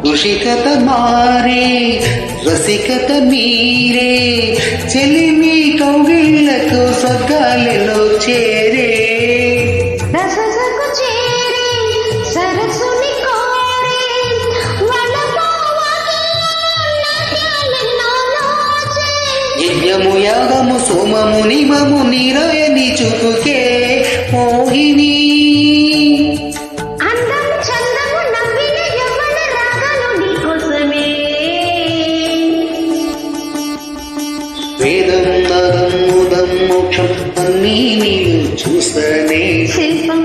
ఋషికత మారే రసికత మీరే చెలిమి కౌగిళ్లకు స్వర్గాలలో చేరే రససకు చేరే సరసుని కోరే యజ్ఞము యాగము సోమము నిమము నీరాయని చూపుకే మోహిని అందం చందము నవ్విన యవ్వన రాగాలు నీకోసమే వేదం నాదం ముదం మోక్షం అన్నీ నీవు చూస్తనే శిల్పం